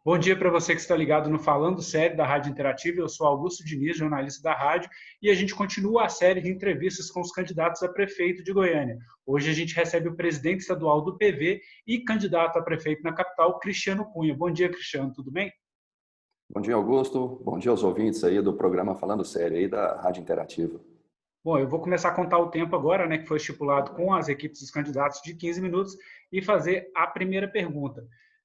Bom dia para você que está ligado no Falando Sério da Rádio Interativa. Eu sou Augusto Diniz, jornalista da rádio, e a gente continua a série de entrevistas com os candidatos a prefeito de Goiânia. Hoje a gente recebe o presidente estadual do PV e candidato a prefeito na capital, Cristiano Cunha. Bom dia, Cristiano, tudo bem? Bom dia, Augusto. Bom dia aos ouvintes aí do programa Falando Sério aí da Rádio Interativa. Bom, eu vou começar a contar o tempo agora, que foi estipulado com as equipes dos candidatos de 15 minutos e fazer a primeira pergunta.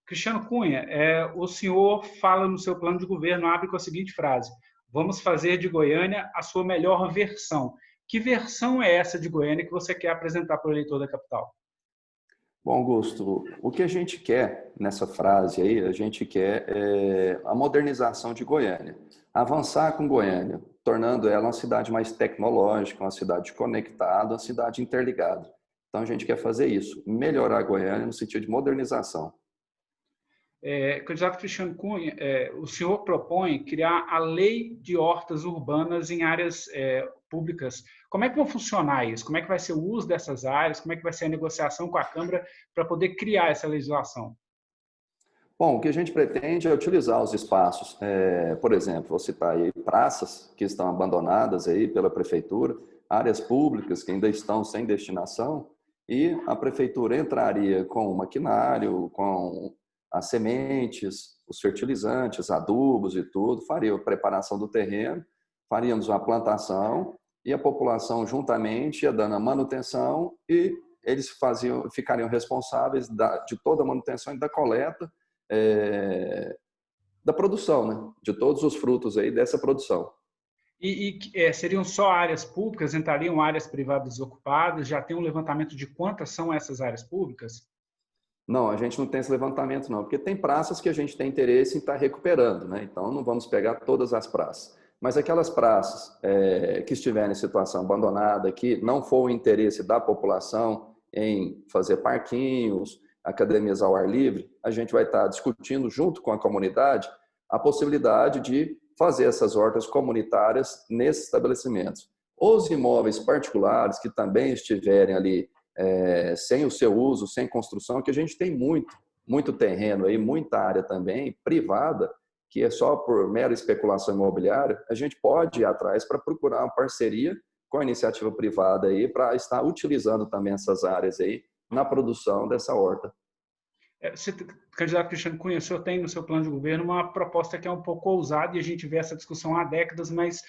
Cristiano Cunha, o senhor fala no seu plano de governo, abre com a seguinte frase: vamos fazer de Goiânia a sua melhor versão. Que versão é essa de Goiânia que você quer apresentar para o eleitor da capital? Bom, Augusto, o que a gente quer nessa frase aí, a gente quer a modernização de Goiânia, avançar com Goiânia, tornando ela uma cidade mais tecnológica, uma cidade conectada, uma cidade interligada. Então a gente quer fazer isso, melhorar Goiânia no sentido de modernização. Candidato Cristiano Cunha, o senhor propõe criar a lei de hortas urbanas em áreas públicas. Como é que vai funcionar isso? Como é que vai ser o uso dessas áreas? Como é que vai ser a negociação com a Câmara para poder criar essa legislação? Bom, o que a gente pretende é utilizar os espaços, por exemplo, vou citar aí praças que estão abandonadas aí pela prefeitura, áreas públicas que ainda estão sem destinação, e a prefeitura entraria com o maquinário, com as sementes, os fertilizantes, adubos e tudo, faria a preparação do terreno, faríamos uma plantação e a população juntamente ia dando a manutenção e eles ficariam responsáveis de toda a manutenção e da coleta da produção, né? De todos os frutos aí dessa produção. Seriam só áreas públicas? Entrariam áreas privadas ocupadas? Já tem um levantamento de quantas são essas áreas públicas? Não, a gente não tem esse levantamento não, porque tem praças que a gente tem interesse em estar recuperando, né? Então não vamos pegar todas as praças. Mas aquelas praças que estiverem em situação abandonada, que não for o interesse da população em fazer parquinhos, academias ao ar livre, a gente vai estar discutindo junto com a comunidade a possibilidade de fazer essas hortas comunitárias nesses estabelecimentos. Os imóveis particulares que também estiverem ali sem o seu uso, sem construção, que a gente tem muito terreno aí, muita área também privada, que é só por mera especulação imobiliária, a gente pode ir atrás para procurar uma parceria com a iniciativa privada aí para estar utilizando também essas áreas aí na produção dessa horta. Candidato Cristiano Cunha, o senhor tem no seu plano de governo uma proposta que é um pouco ousada e a gente vê essa discussão há décadas, mas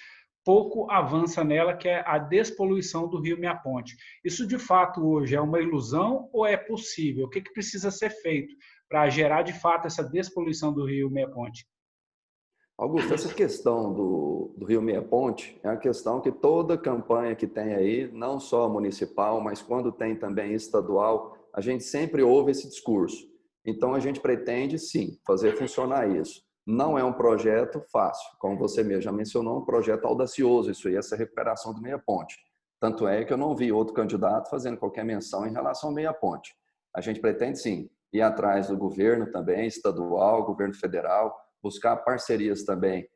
pouco avança nela, que é a despoluição do Rio Meia-Ponte. Isso, de fato, hoje é uma ilusão ou é possível? O que precisa ser feito para gerar, de fato, essa despoluição do Rio Meia-Ponte? Augusto, essa questão do Rio Meia-Ponte é uma questão que toda campanha que tem aí, não só municipal, mas quando tem também estadual, a gente sempre ouve esse discurso. Então, a gente pretende, sim, fazer funcionar isso. Não é um projeto fácil, como você mesmo já mencionou, um projeto audacioso, isso aí, essa recuperação do Meia-Ponte. Tanto é que eu não vi outro candidato fazendo qualquer menção em relação ao Meia-Ponte. A gente pretende, sim, ir atrás do governo também, estadual, governo federal, buscar parcerias também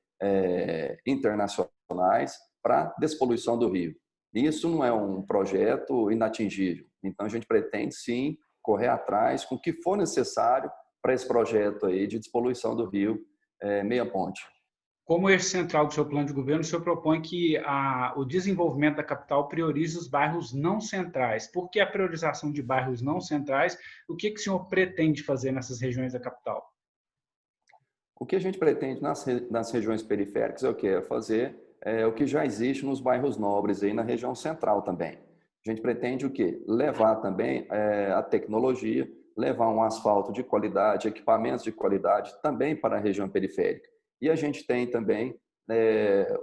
internacionais para despoluição do rio. Isso não é um projeto inatingível. Então, a gente pretende, sim, correr atrás com o que for necessário para esse projeto aí de despoluição do rio Meia-Ponte. Como eixo central do seu plano de governo, o senhor propõe que o desenvolvimento da capital priorize os bairros não centrais. Por que a priorização de bairros não centrais? O que o senhor pretende fazer nessas regiões da capital? O que a gente pretende nas regiões periféricas é o quê? É fazer o que já existe nos bairros nobres aí na região central também. A gente pretende o quê? Levar também a tecnologia, levar um asfalto de qualidade, equipamentos de qualidade também para a região periférica. E a gente tem também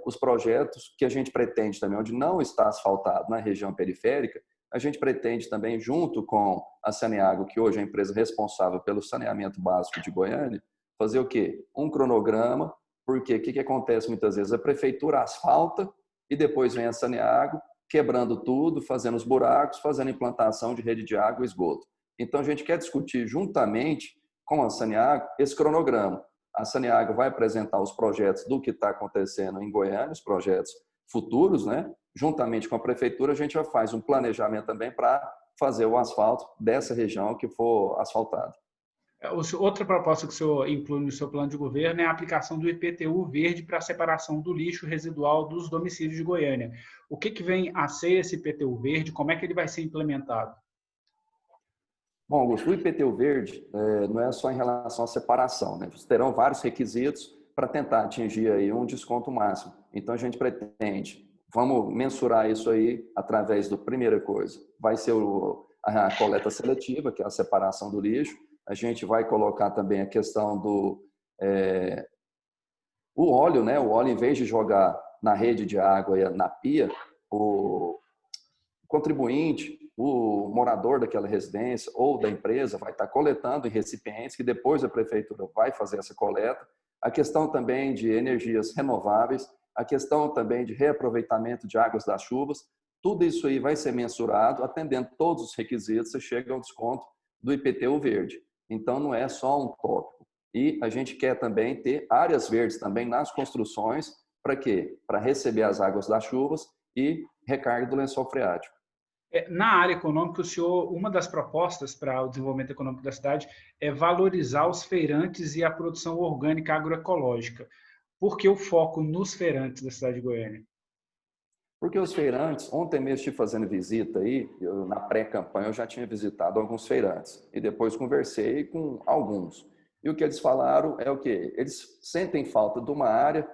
os projetos que a gente pretende também, onde não está asfaltado na região periférica, a gente pretende também, junto com a Saneago, que hoje é a empresa responsável pelo saneamento básico de Goiânia, fazer o quê? Um cronograma, porque o que acontece muitas vezes? A prefeitura asfalta e depois vem a Saneago, quebrando tudo, fazendo os buracos, fazendo implantação de rede de água e esgoto. Então, a gente quer discutir juntamente com a Saneago esse cronograma. A Saneago vai apresentar os projetos do que está acontecendo em Goiânia, os projetos futuros, né? Juntamente com a prefeitura, a gente já faz um planejamento também para fazer o asfalto dessa região que for asfaltada. Outra proposta que o senhor inclui no seu plano de governo é a aplicação do IPTU verde para a separação do lixo residual dos domicílios de Goiânia. O que vem a ser esse IPTU verde? Como é que ele vai ser implementado? Bom, Augusto, o IPTU verde não é só em relação à separação, né? Terão vários requisitos para tentar atingir aí um desconto máximo. Então, a gente pretende, vamos mensurar isso aí através do, primeira coisa, vai ser a coleta seletiva, que é a separação do lixo. A gente vai colocar também a questão do o óleo, né? O óleo, em vez de jogar na rede de água e na pia, o contribuinte, o morador daquela residência ou da empresa vai estar coletando em recipientes que depois a prefeitura vai fazer essa coleta. A questão também de energias renováveis, a questão também de reaproveitamento de águas das chuvas, tudo isso aí vai ser mensurado, atendendo todos os requisitos, você chega ao desconto do IPTU verde. Então, não é só um tópico. E a gente quer também ter áreas verdes também nas construções, para quê? Para receber as águas das chuvas e recarga do lençol freático. Na área econômica, uma das propostas para o desenvolvimento econômico da cidade é valorizar os feirantes e a produção orgânica agroecológica. Por que o foco nos feirantes da cidade de Goiânia? Porque os feirantes, ontem mesmo estive fazendo visita aí, na pré-campanha eu já tinha visitado alguns feirantes e depois conversei com alguns. E o que eles falaram é o quê? Eles sentem falta de uma área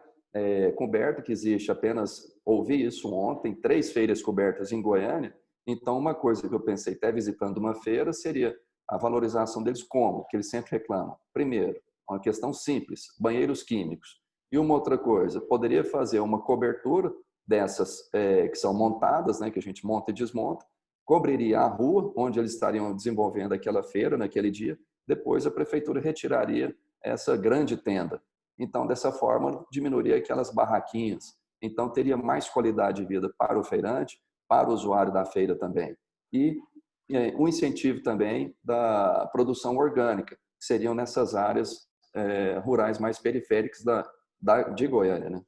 coberta, que existe apenas, ouvi isso ontem, 3 feiras cobertas em Goiânia. Então, uma coisa que eu pensei, até visitando uma feira, seria a valorização deles como? Que eles sempre reclamam. Primeiro, uma questão simples, banheiros químicos. E uma outra coisa, poderia fazer uma cobertura dessas que são montadas, né, que a gente monta e desmonta, cobriria a rua onde eles estariam desenvolvendo aquela feira naquele dia, depois a prefeitura retiraria essa grande tenda. Então, dessa forma, diminuiria aquelas barraquinhas. Então, teria mais qualidade de vida para o feirante, para o usuário da feira também. E um incentivo também da produção orgânica, que seriam nessas áreas rurais mais periféricas de Goiânia, né?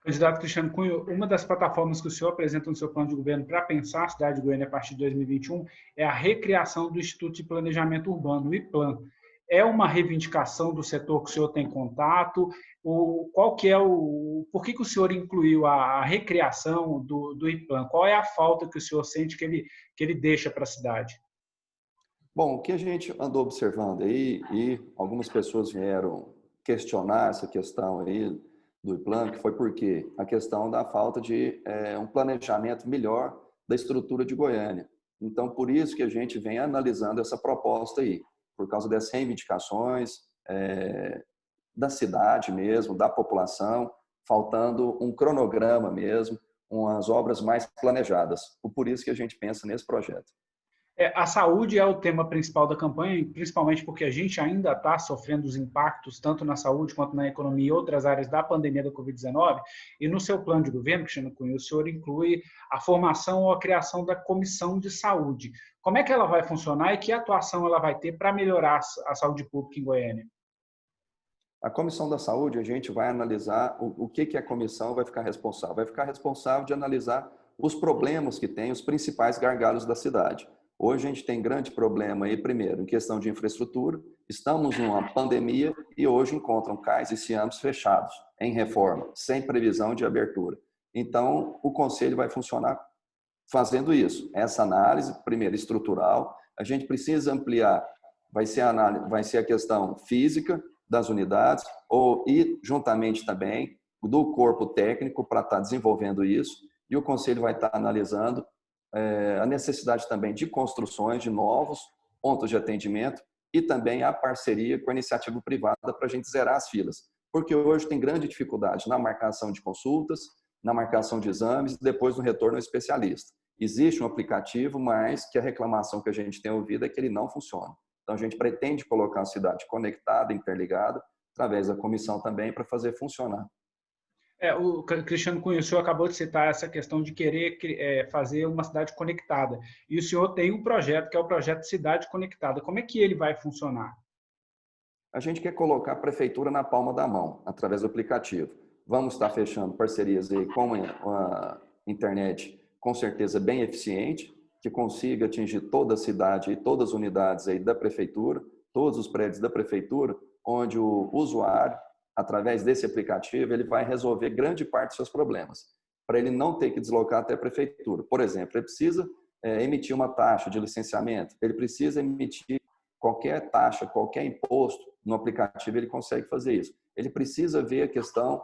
Candidato Cristiano Cunha, uma das plataformas que o senhor apresenta no seu plano de governo para pensar a cidade de Goiânia a partir de 2021 é a recriação do Instituto de Planejamento Urbano, o IPLAN. É uma reivindicação do setor que o senhor tem contato? Por que o senhor incluiu a recriação do IPLAN? Qual é a falta que o senhor sente que ele deixa para a cidade? Bom, o que a gente andou observando aí, e algumas pessoas vieram questionar essa questão aí do IPLAN, que foi porque a questão da falta de um planejamento melhor da estrutura de Goiânia. Então, por isso que a gente vem analisando essa proposta aí, por causa das reivindicações da cidade mesmo, da população, faltando um cronograma mesmo, umas obras mais planejadas. Por isso que a gente pensa nesse projeto. A saúde é o tema principal da campanha, principalmente porque a gente ainda está sofrendo os impactos, tanto na saúde quanto na economia e outras áreas da pandemia da Covid-19. E no seu plano de governo, Cristiano Cunha, o senhor inclui a formação ou a criação da comissão de saúde. Como é que ela vai funcionar e que atuação ela vai ter para melhorar a saúde pública em Goiânia? A Comissão da Saúde, a gente vai analisar o que a comissão vai ficar responsável. Vai ficar responsável de analisar os problemas que tem, os principais gargalos da cidade. Hoje a gente tem grande problema aí, primeiro, em questão de infraestrutura. Estamos numa pandemia e hoje encontram cais e ciames fechados, em reforma, sem previsão de abertura. Então, o Conselho vai funcionar fazendo isso. Essa análise, primeiro, estrutural. A gente precisa ampliar, vai ser a questão física das unidades, e juntamente também do corpo técnico para estar desenvolvendo isso. E o Conselho vai estar analisando a necessidade também de construções de novos pontos de atendimento e também a parceria com a iniciativa privada para a gente zerar as filas. Porque hoje tem grande dificuldade na marcação de consultas, na marcação de exames e depois no retorno ao especialista. Existe um aplicativo, mas que a reclamação que a gente tem ouvido é que ele não funciona. Então, a gente pretende colocar a cidade conectada, interligada, através da comissão também, para fazer funcionar. O Cristiano Cunha, o senhor acabou de citar essa questão de querer fazer uma cidade conectada. E o senhor tem um projeto, que é o projeto Cidade Conectada. Como é que ele vai funcionar? A gente quer colocar a prefeitura na palma da mão, através do aplicativo. Vamos estar fechando parcerias aí com a internet, com certeza bem eficiente, que consiga atingir toda a cidade e todas as unidades aí da prefeitura. todos os prédios da prefeitura, onde o usuário, através desse aplicativo, ele vai resolver grande parte dos seus problemas, para ele não ter que deslocar até a prefeitura. Por exemplo, ele precisa emitir uma taxa de licenciamento, ele precisa emitir qualquer taxa, qualquer imposto no aplicativo, ele consegue fazer isso. Ele precisa ver a questão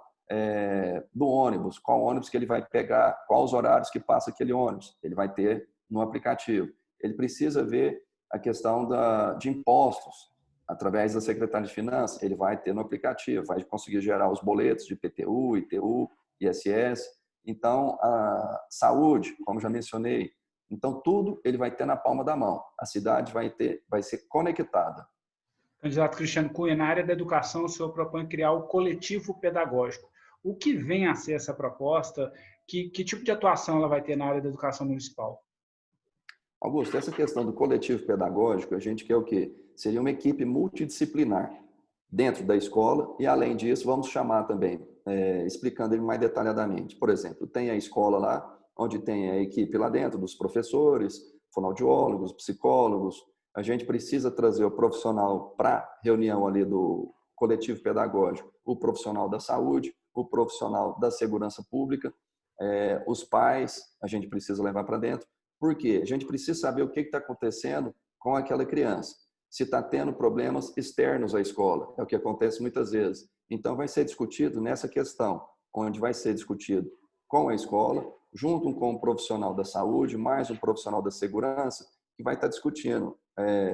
do ônibus, qual ônibus que ele vai pegar, quais os horários que passa aquele ônibus, ele vai ter no aplicativo. Ele precisa ver a questão de impostos, através da Secretaria de Finanças, ele vai ter no aplicativo, vai conseguir gerar os boletos de IPTU, ITU, ISS. Então, a saúde, como já mencionei, então tudo ele vai ter na palma da mão. A cidade vai ser conectada. Candidato Cristiano Cunha, na área da educação, o senhor propõe criar o coletivo pedagógico. O que vem a ser essa proposta? Que tipo de atuação ela vai ter na área da educação municipal? Augusto, essa questão do coletivo pedagógico, a gente quer o quê? Seria uma equipe multidisciplinar dentro da escola e, além disso, vamos chamar também, explicando ele mais detalhadamente. Por exemplo, tem a escola lá, onde tem a equipe lá dentro dos professores, fonoaudiólogos, psicólogos. A gente precisa trazer o profissional para a reunião ali do coletivo pedagógico, o profissional da saúde, o profissional da segurança pública, os pais, a gente precisa levar para dentro. Por quê? A gente precisa saber o que está acontecendo com aquela criança. Se está tendo problemas externos à escola, é o que acontece muitas vezes. Então, vai ser discutido nessa questão, onde vai ser discutido com a escola, junto com o profissional da saúde, mais um profissional da segurança, que vai estar discutindo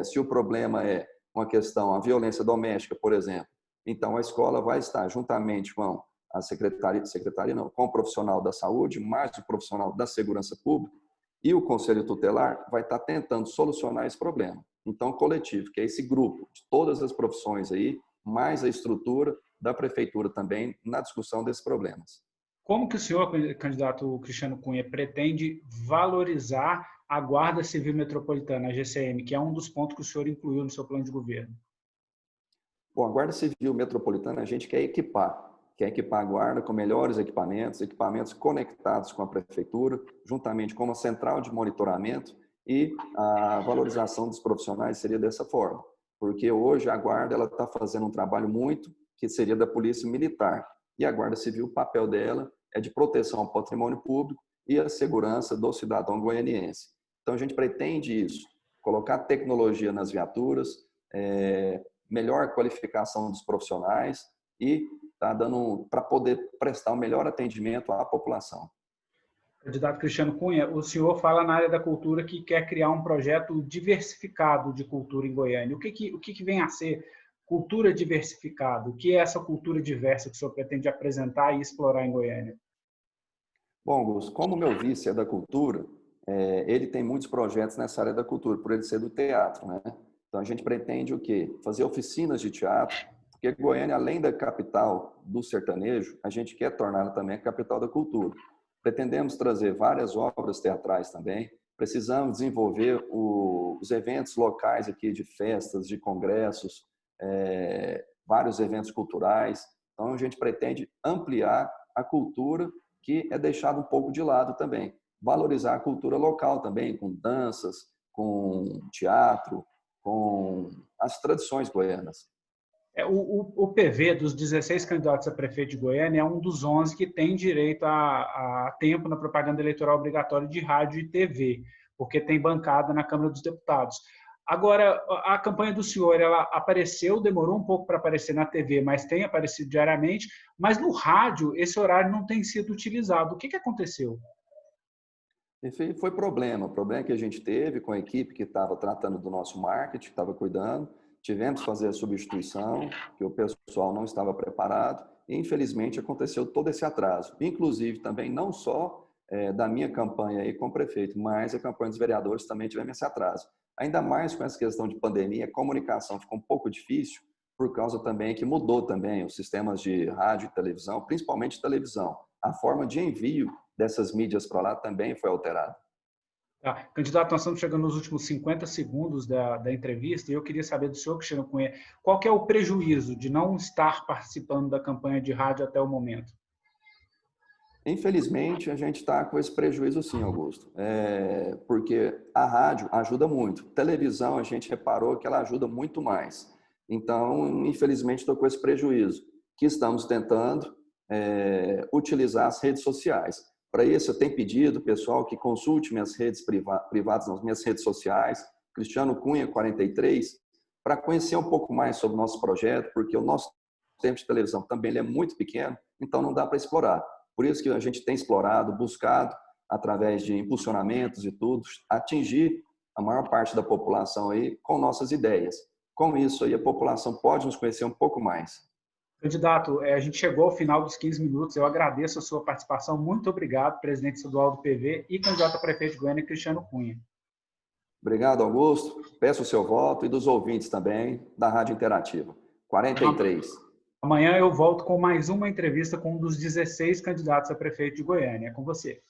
se o problema é uma questão, a violência doméstica, por exemplo. Então, a escola vai estar juntamente com a secretaria não, com o profissional da saúde, mais o profissional da segurança pública, e o Conselho Tutelar vai estar tentando solucionar esse problema. Então, o coletivo, que é esse grupo de todas as profissões aí, mais a estrutura da prefeitura também na discussão desses problemas. Como que o senhor, candidato Cristiano Cunha, pretende valorizar a Guarda Civil Metropolitana, a GCM, que é um dos pontos que o senhor incluiu no seu plano de governo? Bom, a Guarda Civil Metropolitana a gente quer equipar a Guarda com melhores equipamentos conectados com a prefeitura, juntamente com uma central de monitoramento, e a valorização dos profissionais seria dessa forma, porque hoje a Guarda está fazendo um trabalho muito que seria da Polícia Militar, e a Guarda Civil, o papel dela é de proteção ao patrimônio público e a segurança do cidadão goianiense. Então a gente pretende isso, colocar tecnologia nas viaturas, melhor qualificação dos profissionais e está dando para poder prestar o melhor atendimento à população. Candidato Cristiano Cunha, o senhor fala na área da cultura que quer criar um projeto diversificado de cultura em Goiânia. O que vem a ser cultura diversificada? O que é essa cultura diversa que o senhor pretende apresentar e explorar em Goiânia? Bom, Augusto, como meu vice é da cultura, ele tem muitos projetos nessa área da cultura, por ele ser do teatro, né? Então a gente pretende o quê? Fazer oficinas de teatro, porque Goiânia, além da capital do sertanejo, a gente quer torná-la também a capital da cultura. Pretendemos trazer várias obras teatrais também. Precisamos desenvolver os eventos locais aqui de festas, de congressos, vários eventos culturais. Então, a gente pretende ampliar a cultura que é deixada um pouco de lado também. Valorizar a cultura local também, com danças, com teatro, com as tradições goianas. O PV dos 16 candidatos a prefeito de Goiânia é um dos 11 que tem direito a tempo na propaganda eleitoral obrigatória de rádio e TV, porque tem bancada na Câmara dos Deputados. Agora, a campanha do senhor, ela apareceu, demorou um pouco para aparecer na TV, mas tem aparecido diariamente, mas no rádio esse horário não tem sido utilizado. O que aconteceu? Esse foi problema. O problema que a gente teve com a equipe que estava tratando do nosso marketing, que estava cuidando. Tivemos que fazer a substituição, que o pessoal não estava preparado, e infelizmente aconteceu todo esse atraso. Inclusive também não só da minha campanha aí com o prefeito, mas a campanha dos vereadores também tivemos esse atraso. Ainda mais com essa questão de pandemia, a comunicação ficou um pouco difícil, por causa também que mudou também os sistemas de rádio e televisão, principalmente televisão. A forma de envio dessas mídias para lá também foi alterada. Tá. Candidato, nós estamos chegando nos últimos 50 segundos da entrevista e eu queria saber do senhor, Cristiano Cunha, qual que é o prejuízo de não estar participando da campanha de rádio até o momento? Infelizmente, a gente está com esse prejuízo sim, Augusto, porque a rádio ajuda muito. Televisão, a gente reparou que ela ajuda muito mais. Então, infelizmente, estou com esse prejuízo, que estamos tentando utilizar as redes sociais. Para isso, eu tenho pedido, pessoal, que consulte minhas redes privadas, nas minhas redes sociais, Cristiano Cunha 43, para conhecer um pouco mais sobre o nosso projeto, porque o nosso tempo de televisão também ele é muito pequeno, então não dá para explorar. Por isso que a gente tem explorado, buscado, através de impulsionamentos e tudo, atingir a maior parte da população aí com nossas ideias. Com isso aí, a população pode nos conhecer um pouco mais. Candidato, a gente chegou ao final dos 15 minutos. Eu agradeço a sua participação. Muito obrigado, presidente estadual do PV e candidato a prefeito de Goiânia, Cristiano Cunha. Obrigado, Augusto. Peço o seu voto e dos ouvintes também da Rádio Interativa. 43. Amanhã eu volto com mais uma entrevista com um dos 16 candidatos a prefeito de Goiânia. É com você.